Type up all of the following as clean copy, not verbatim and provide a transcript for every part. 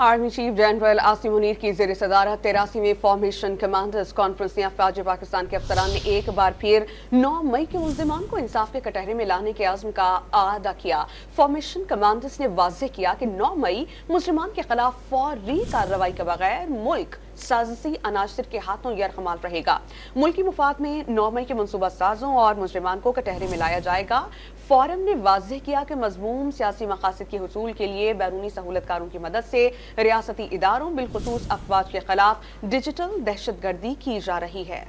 Army chief general Asim Munir की ज़ेर सदारत 83वें फॉर्मेशन कमांडर्स कॉन्फ्रेंस में अफवाज पाकिस्तान के अफसरान ने एक बार फिर 9 मई के मुल्ज़िमान को इंसाफ के कटहरे में लाने के आज़्म का आदा किया। फॉर्मेशन कमांडर्स ने वाज़ेह किया कि 9 मई मुस्लिमान के खिलाफ फौरी कार्रवाई के बगैर मुल्क साजिशी अनासिर के हाथों यरगमाल रहेगा। मुल्की मुफाद में 9 मई के मनसूबा साजों और मुजरिमान को कटहरे में लाया जाएगा। फोरम ने वाज़ेह किया कि मज़मूम सियासी मकासद के हुसूल के लिए बैरूनी सहूलतकारों की मदद से रियासती इदारों बिलखुसूस अफवाज के खिलाफ डिजिटल दहशतगर्दी की जा रही है।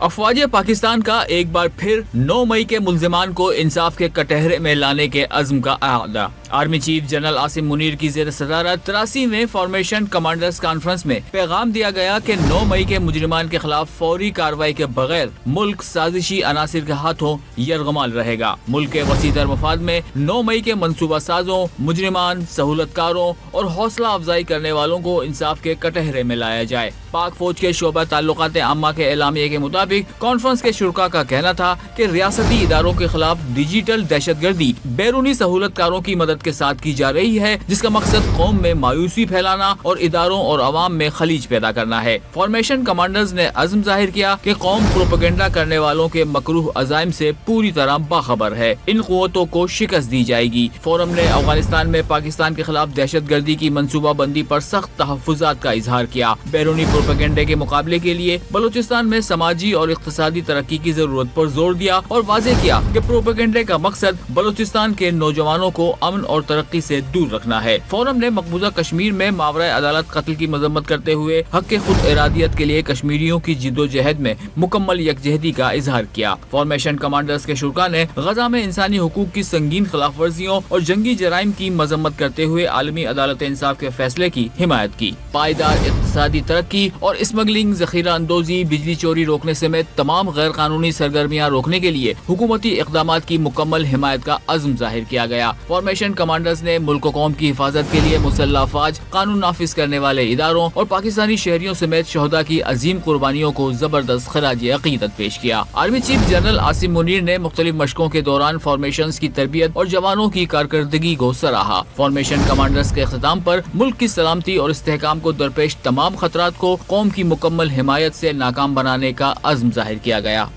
अफवाज पाकिस्तान का एक बार फिर 9 मई के मुल्जिमान को इंसाफ के कटहरे में लाने के अज़्म का आदा। Army chief general Asim Munir की ज़ेर सदारत 83वें फॉर्मेशन कमांडर्स कॉन्फ्रेंस में पैगाम दिया गया कि 9 मई के मुजरिमान के खिलाफ फौरी कार्रवाई के बगैर मुल्क साजिशी अनासिर के हाथों यरगमाल रहेगा। मुल्क के वसीतर मफाद में 9 मई के मनसूबा साजों, मुजरिमान, सहूलतकारों और हौसला अफजाई करने वालों को इंसाफ के कटहरे में लाया जाए। पाक फौज के शोबा ताल्लुकात आम्मा के एलामिया के मुताबिक कॉन्फ्रेंस के शुरका का कहना था कि रियासती इदारों के खिलाफ डिजिटल दहशतगर्दी बैरूनी सहूलतकारों की मदद के साथ की जा रही है, जिसका मकसद कौम में मायूसी फैलाना और इदारों और अवाम में खलीज पैदा करना है। फॉर्मेशन कमांडर्स ने अज़्म जाहिर किया कि कौम प्रोपेगेंडा करने वालों के मकरूह अज़ाइम से पूरी तरह बाखबर है। इन कुव्वतों को शिकस्त दी जाएगी। फोरम ने अफगानिस्तान में पाकिस्तान के खिलाफ दहशतगर्दी की मंसूबा बंदी पर सख्त तहफ़्फ़ुज़ात का इजहार किया। बैरूनी प्रोपेगेंडे के मुकाबले के लिए बलूचिस्तान में समाजी और इक़्तिसादी तरक्की की जरूरत पर जोर दिया और वाज़ेह किया कि प्रोपेगेंडे का मकसद बलूचिस्तान के नौजवानों को अमन और तरक्की से दूर रखना है। फोरम ने मकबूजा कश्मीर में मावरा अदालत कत्ल की मजम्मत करते हुए हक खुद इरादियत के लिए कश्मीरियों की जिद्दोजहद में मुकम्मल यकजहती का इजहार किया। फॉर्मेशन कमांडर्स के शुरका ने गजा में इंसानी हुकूक की संगीन खिलाफ वर्जियों और जंगी जराइम की मजम्मत करते हुए आलमी अदालत इंसाफ के फैसले की हिमायत की। पायदार इक़्तिसादी तरक्की और स्मगलिंग, ज़ख़ीरा अंदोज़ी, बिजली चोरी रोकने समेत तमाम गैर कानूनी सरगर्मियाँ रोकने के लिए हुकूमती इक़दामात की मुकम्मल हिमायत का अज़्म जाहिर किया गया। फॉर्मेशन कमांडर्स ने मुल्क व कौम की हिफाजत के लिए मुसल्लह अफवाज, कानून नाफिज करने वाले इदारों और पाकिस्तानी शहरियों समेत शहदा की अजीम कुर्बानियों को जबरदस्त खराज अकीदत पेश किया। Army chief general Asim Munir ने मुख्तलिफ मशकों के दौरान फॉर्मेशन की तरबियत और जवानों की कारकर्दगी को सराहा। फॉर्मेशन कमांडर्स के इख्तिताम पर मुल्क की सलामती और इस्तेहकाम को दरपेश तमाम खतरात को कौम की मुकम्मल हिमायत से नाकाम बनाने का अज़्म जाहिर किया गया।